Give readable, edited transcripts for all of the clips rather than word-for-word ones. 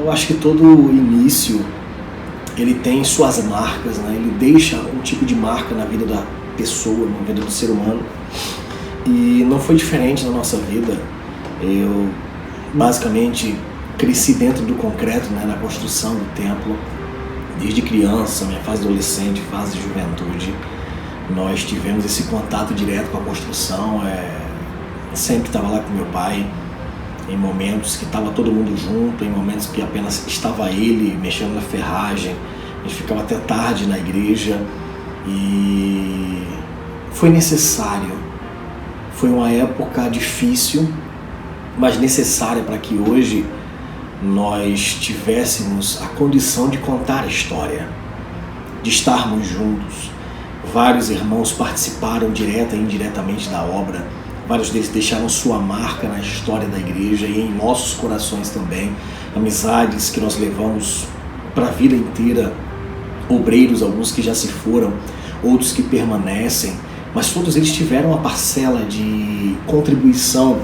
Eu acho que todo início ele tem suas marcas, né? Ele deixa um tipo de marca na vida da pessoa, na vida do ser humano. E não foi diferente na nossa vida. Eu basicamente cresci dentro do concreto, né? Na construção do templo. Desde criança, minha fase adolescente, fase de juventude, nós tivemos esse contato direto com a construção. Sempre estava lá com meu pai, em momentos que estava todo mundo junto, em momentos que apenas estava ele mexendo na ferragem. A gente ficava até tarde na igreja e foi necessário. Foi uma época difícil, mas necessária para que hoje nós tivéssemos a condição de contar a história, de estarmos juntos. Vários irmãos participaram direta e indiretamente da obra. Vários deles deixaram sua marca na história da igreja e em nossos corações também. Amizades que nós levamos para a vida inteira. Obreiros, alguns que já se foram, outros que permanecem. Mas todos eles tiveram uma parcela de contribuição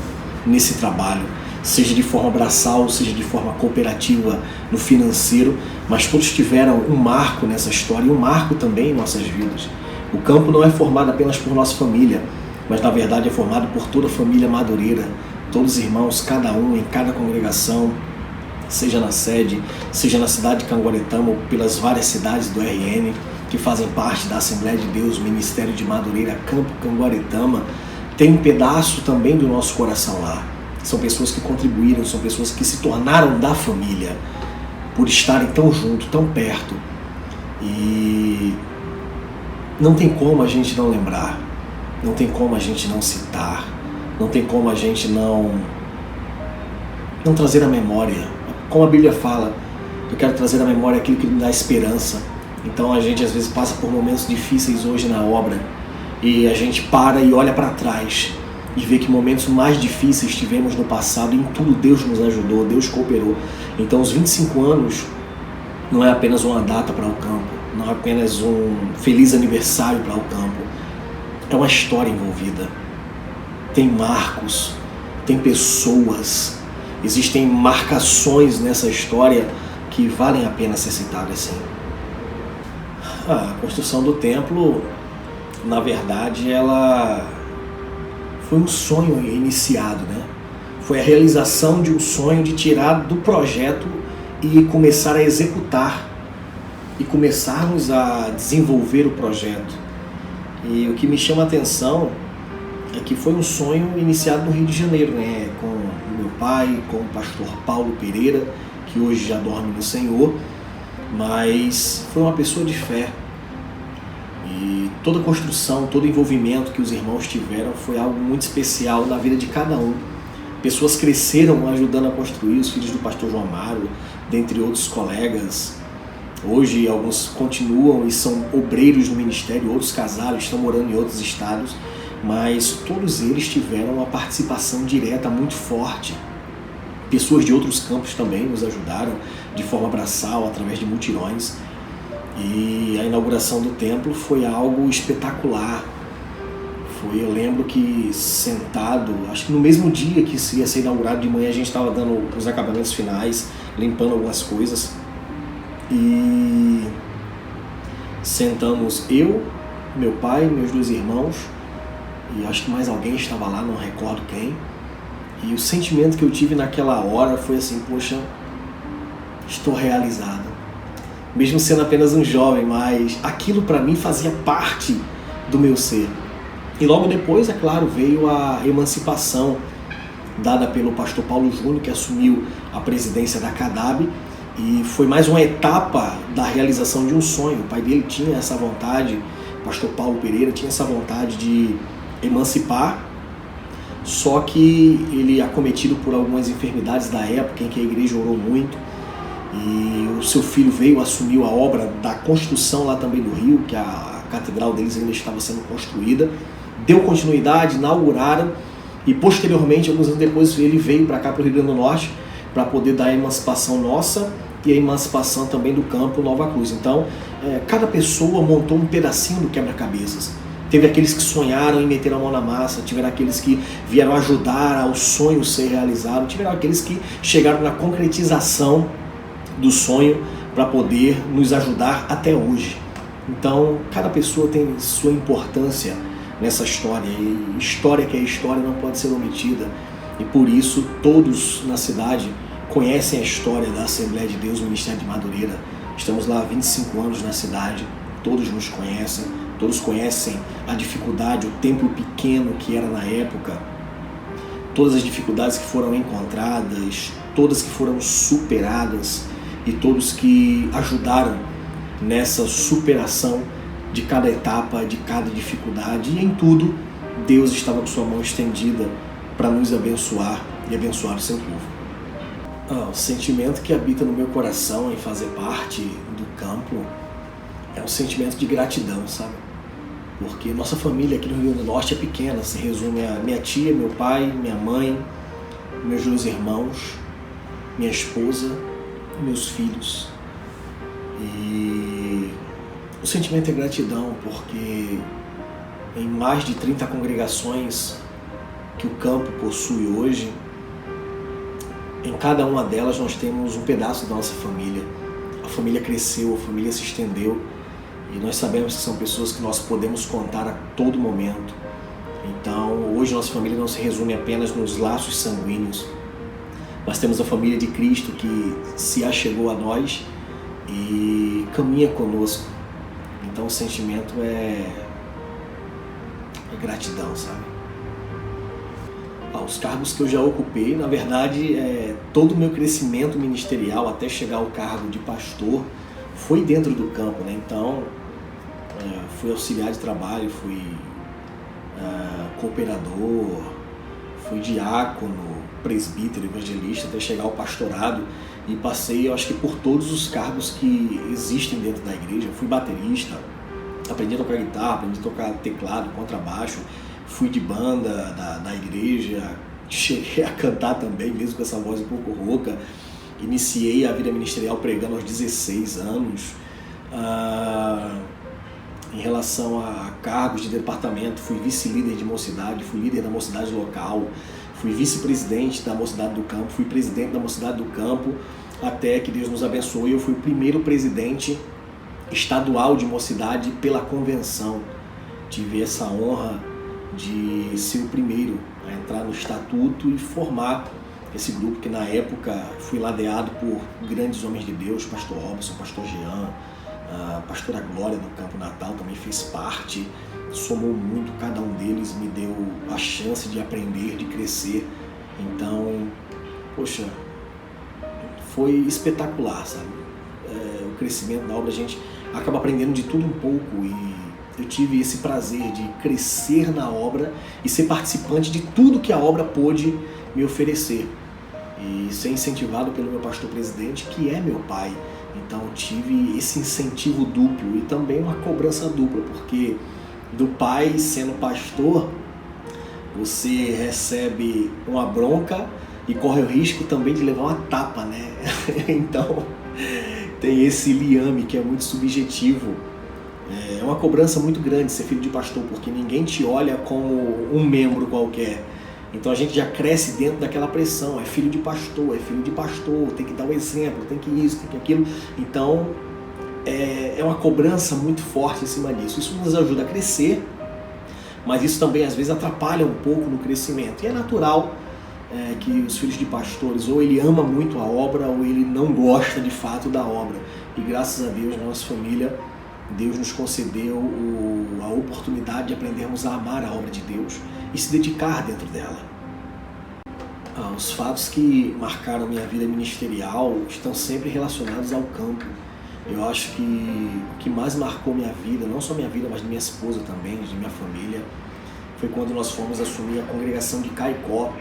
nesse trabalho. Seja de forma braçal, seja de forma cooperativa no financeiro. Mas todos tiveram um marco nessa história e um marco também em nossas vidas. O campo não é formado apenas por nossa família, mas na verdade é formado por toda a família madureira, todos os irmãos, cada um em cada congregação, seja na sede, seja na cidade de Canguaretama ou pelas várias cidades do RN que fazem parte da Assembleia de Deus, Ministério de Madureira, Campo Canguaretama, tem um pedaço também do nosso coração lá. São pessoas que contribuíram, são pessoas que se tornaram da família por estarem tão junto, tão perto. E não tem como a gente não lembrar. Não tem como a gente não citar, não tem como a gente não trazer à memória. Como a Bíblia fala, eu quero trazer à memória aquilo que me dá esperança. Então a gente às vezes passa por momentos difíceis hoje na obra e a gente para e olha para trás e vê que momentos mais difíceis tivemos no passado e em tudo Deus nos ajudou, Deus cooperou. Então os 25 anos não é apenas uma data para o campo, não é apenas um feliz aniversário para o campo. É uma história envolvida, tem marcos, tem pessoas, existem marcações nessa história que valem a pena ser citadas sim. A construção do templo, na verdade, ela foi um sonho iniciado, né? Foi a realização de um sonho de tirar do projeto e começar a executar e começarmos a desenvolver o projeto. E o que me chama a atenção é que foi um sonho iniciado no Rio de Janeiro, né? Com o meu pai, com o pastor Paulo Pereira, que hoje já dorme no Senhor, mas foi uma pessoa de fé. E toda a construção, todo o envolvimento que os irmãos tiveram foi algo muito especial na vida de cada um. Pessoas cresceram ajudando a construir, os filhos do pastor João Amaro, dentre outros colegas. Hoje alguns continuam e são obreiros no ministério, outros casaram, estão morando em outros estados, mas todos eles tiveram uma participação direta muito forte. Pessoas de outros campos também nos ajudaram de forma braçal, através de mutirões. E a inauguração do templo foi algo espetacular. Eu lembro que sentado, acho que no mesmo dia que ia ser inaugurado de manhã, a gente estava dando os acabamentos finais, limpando algumas coisas. E sentamos eu, meu pai, meus dois irmãos e acho que mais alguém estava lá, não recordo quem. E o sentimento que eu tive naquela hora foi assim, poxa, estou realizado. Mesmo sendo apenas um jovem, mas aquilo para mim fazia parte do meu ser. E logo depois, é claro, veio a emancipação dada pelo pastor Paulo Júnior, que assumiu a presidência da CADAB. E foi mais uma etapa da realização de um sonho. O pai dele tinha essa vontade, o pastor Paulo Pereira tinha essa vontade de emancipar, só que ele, acometido por algumas enfermidades da época em que a igreja orou muito, e o seu filho veio, assumiu a obra da construção lá também do Rio, que a catedral deles ainda estava sendo construída, deu continuidade, inauguraram, e posteriormente, alguns anos depois, ele veio para cá, para o Rio Grande do Norte, para poder dar a emancipação nossa e a emancipação também do campo Nova Cruz. Então, cada pessoa montou um pedacinho do quebra-cabeças. Teve aqueles que sonharam em meter a mão na massa, tiveram aqueles que vieram ajudar ao sonho ser realizado, tiveram aqueles que chegaram na concretização do sonho para poder nos ajudar até hoje. Então, cada pessoa tem sua importância nessa história, e história que é história não pode ser omitida, e por isso todos na cidade conhecem a história da Assembleia de Deus Ministério de Madureira. Estamos lá há 25 anos na cidade, todos nos conhecem, todos conhecem a dificuldade, o templo pequeno que era na época, todas as dificuldades que foram encontradas, todas que foram superadas e todos que ajudaram nessa superação de cada etapa, de cada dificuldade, e em tudo Deus estava com sua mão estendida para nos abençoar e abençoar o seu povo. O sentimento que habita no meu coração em fazer parte do campo é um sentimento de gratidão, sabe? Porque nossa família aqui no Rio Grande do Norte é pequena, se resume a minha tia, meu pai, minha mãe, meus 2 irmãos, minha esposa e meus filhos. E o sentimento é gratidão porque em mais de 30 congregações que o campo possui hoje, em cada uma delas nós temos um pedaço da nossa família. A família cresceu, a família se estendeu, e nós sabemos que são pessoas que nós podemos contar a todo momento. Então, hoje nossa família não se resume apenas nos laços sanguíneos, mas temos a família de Cristo que se achegou a nós e caminha conosco. Então o sentimento é gratidão, sabe? Os cargos que eu já ocupei, na verdade, todo o meu crescimento ministerial até chegar ao cargo de pastor foi dentro do campo, né? Então, fui auxiliar de trabalho, fui cooperador, fui diácono, presbítero, evangelista, até chegar ao pastorado, e passei, eu acho que por todos os cargos que existem dentro da igreja. Fui baterista, aprendi a tocar guitarra, aprendi a tocar teclado, contrabaixo, fui de banda da igreja, cheguei a cantar também, mesmo com essa voz um pouco rouca. Iniciei a vida ministerial pregando aos 16 anos. Em relação a cargos de departamento, fui vice-líder de mocidade, fui líder da mocidade local, fui vice-presidente da mocidade do campo, fui presidente da mocidade do campo, até que Deus nos abençoou e eu fui o primeiro presidente estadual de mocidade pela convenção. Tive essa honra de ser o primeiro a entrar no estatuto e formar esse grupo, que na época fui ladeado por grandes homens de Deus, pastor Robson, pastor Jean, a pastora Glória do Campo Natal também fez parte, somou muito, cada um deles me deu a chance de aprender, de crescer. Então, poxa, foi espetacular, sabe? O crescimento da obra, a gente acaba aprendendo de tudo um pouco, e eu tive esse prazer de crescer na obra e ser participante de tudo que a obra pôde me oferecer, e ser incentivado pelo meu pastor presidente, que é meu pai. Então tive esse incentivo duplo e também uma cobrança dupla, porque do pai, sendo pastor, você recebe uma bronca e corre o risco também de levar uma tapa, né? Então tem esse liame que é muito subjetivo. É uma cobrança muito grande ser filho de pastor, porque ninguém te olha como um membro qualquer. Então a gente já cresce dentro daquela pressão, é filho de pastor, tem que dar o exemplo, tem que isso, tem que aquilo. Então é uma cobrança muito forte em cima disso. Isso nos ajuda a crescer, mas isso também às vezes atrapalha um pouco no crescimento. E é natural que os filhos de pastores, ou ele ama muito a obra, ou ele não gosta de fato da obra. E graças a Deus, na nossa família, Deus nos concedeu a oportunidade de aprendermos a amar a obra de Deus e se dedicar dentro dela. Os fatos que marcaram minha vida ministerial estão sempre relacionados ao campo. Eu acho que o que mais marcou minha vida, não só minha vida, mas de minha esposa também, de minha família, foi quando nós fomos assumir a congregação de Caicó,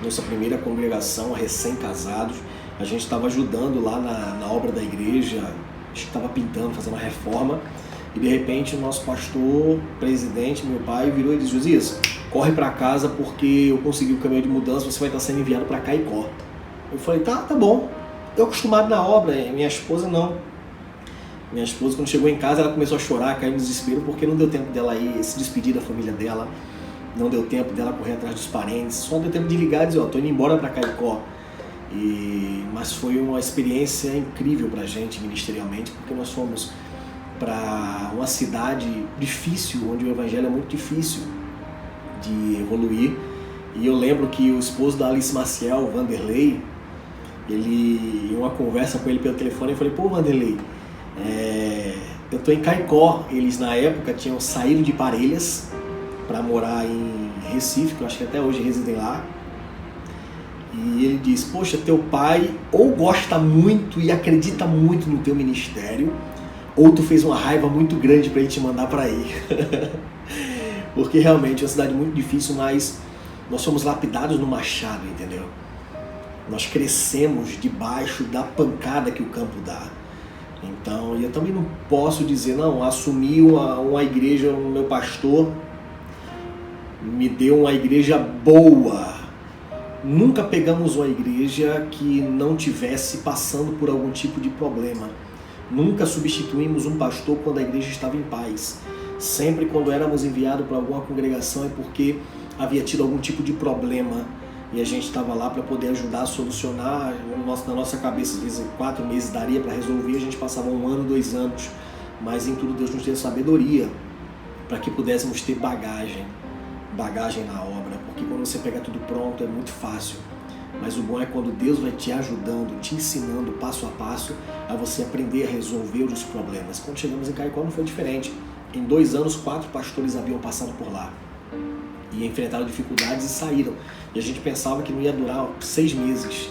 nossa primeira congregação, recém-casados. A gente estava ajudando lá na obra da igreja, a gente estava pintando, fazendo uma reforma, e de repente o nosso pastor, presidente, meu pai, virou e disse: Josias, corre para casa porque eu consegui o caminhão de mudança, você vai estar sendo enviado para Caicó. Eu falei: tá bom. Eu acostumado na obra, minha esposa não. Minha esposa, quando chegou em casa, ela começou a chorar, caiu no desespero, porque não deu tempo dela ir se despedir da família dela, não deu tempo dela correr atrás dos parentes, só deu tempo de ligar e dizer: ó, tô indo embora para Caicó. Mas foi uma experiência incrível para a gente ministerialmente, porque nós fomos para uma cidade difícil, onde o evangelho é muito difícil de evoluir. E eu lembro que o esposo da Alice Maciel, Vanderlei, em uma conversa com ele pelo telefone, eu falei: pô, Vanderlei, eu tô em Caicó. Eles na época tinham saído de Parelhas para morar em Recife, que eu acho que até hoje residem lá. E ele diz: poxa, teu pai ou gosta muito e acredita muito no teu ministério, ou tu fez uma raiva muito grande para ele te mandar para aí. Porque realmente é uma cidade muito difícil, mas nós somos lapidados no machado, entendeu? Nós crescemos debaixo da pancada que o campo dá. Então, eu também não posso dizer, não, assumi uma igreja, o meu pastor me deu uma igreja boa. Nunca pegamos uma igreja que não tivesse passando por algum tipo de problema. Nunca substituímos um pastor quando a igreja estava em paz. Sempre quando éramos enviados para alguma congregação é porque havia tido algum tipo de problema e a gente estava lá para poder ajudar a solucionar. Na nossa cabeça, às vezes 4 meses daria para resolver, a gente passava 1 ano, 2 anos, mas em tudo Deus nos deu sabedoria para que pudéssemos ter bagagem na obra, porque quando você pega tudo pronto é muito fácil, mas o bom é quando Deus vai te ajudando, te ensinando passo a passo a você aprender a resolver os problemas. Quando chegamos em Caicó não foi diferente. Em 2 anos, 4 pastores haviam passado por lá e enfrentaram dificuldades e saíram. E a gente pensava que não ia durar 6 meses.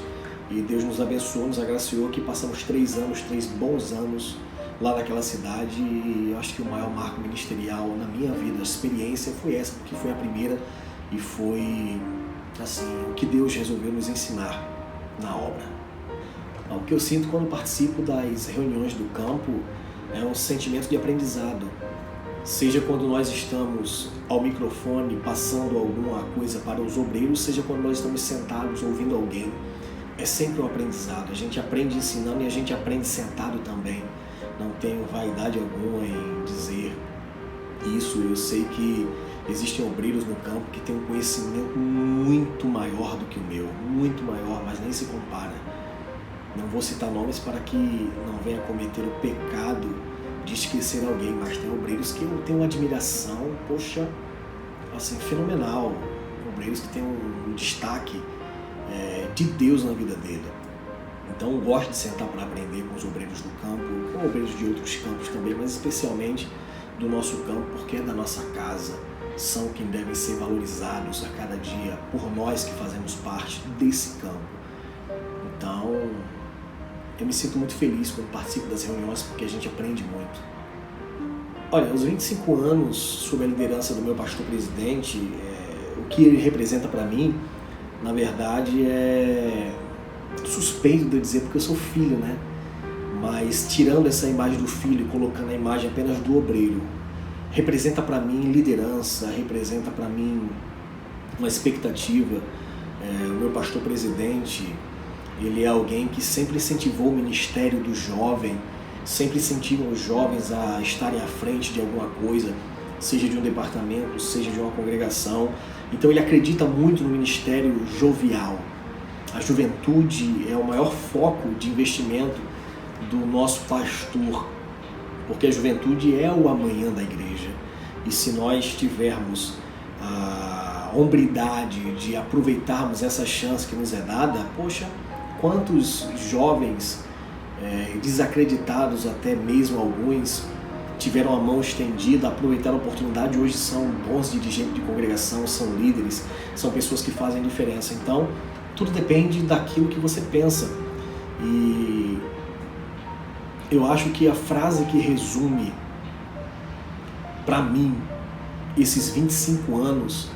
E Deus nos abençoou, nos agraciou, que passamos 3 anos, 3 bons anos lá naquela cidade. E eu acho que o maior marco ministerial na minha vida, a experiência, foi essa, porque foi a primeira e foi assim, o que Deus resolveu nos ensinar na obra. O que eu sinto quando participo das reuniões do campo é um sentimento de aprendizado. Seja quando nós estamos ao microfone passando alguma coisa para os obreiros, seja quando nós estamos sentados ouvindo alguém, é sempre um aprendizado. A gente aprende ensinando e a gente aprende sentado também. Não tenho vaidade alguma em dizer isso. Eu sei que existem obreiros no campo que têm um conhecimento muito maior do que o meu, muito maior, mas nem se compara. Não vou citar nomes para que não venha cometer o pecado de esquecer alguém, mas tem obreiros que eu tenho uma admiração, poxa, assim, fenomenal. Obreiros que têm um destaque de Deus na vida dele. Então eu gosto de sentar para aprender com os obreiros do campo, com obreiros de outros campos também, mas especialmente do nosso campo, porque é da nossa casa. São quem devem ser valorizados a cada dia por nós que fazemos parte desse campo. Então, eu me sinto muito feliz quando participo das reuniões, porque a gente aprende muito. Olha, aos 25 anos, sob a liderança do meu pastor presidente, o que ele representa para mim, na verdade, é suspeito de eu dizer, porque eu sou filho, né? Mas tirando essa imagem do filho e colocando a imagem apenas do obreiro, representa para mim liderança, representa para mim uma expectativa. O meu pastor presidente, ele é alguém que sempre incentivou o ministério do jovem, sempre incentiva os jovens a estarem à frente de alguma coisa, seja de um departamento, seja de uma congregação. Então ele acredita muito no ministério jovial. A juventude é o maior foco de investimento do nosso pastor, porque a juventude é o amanhã da igreja. E se nós tivermos a hombridade de aproveitarmos essa chance que nos é dada, poxa, quantos jovens desacreditados, até mesmo alguns, tiveram a mão estendida, aproveitaram a oportunidade, hoje são bons dirigentes de congregação, são líderes, são pessoas que fazem diferença. Então, tudo depende daquilo que você pensa. E eu acho que a frase que resume, para mim, esses 25 anos,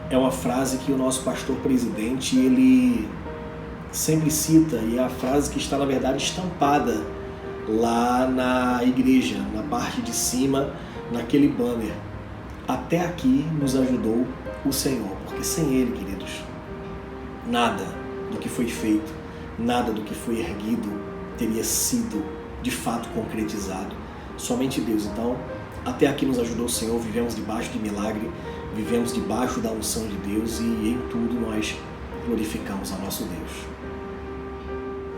é uma frase que o nosso pastor presidente, ele sempre cita, e é a frase que está, na verdade, estampada lá na igreja, na parte de cima, naquele banner. Até aqui nos ajudou o Senhor, porque sem Ele, queridos, nada do que foi feito, nada do que foi erguido teria sido de fato concretizado. Somente Deus. Então, até aqui nos ajudou o Senhor, vivemos debaixo de milagre, vivemos debaixo da unção de Deus e em tudo nós glorificamos a nosso Deus.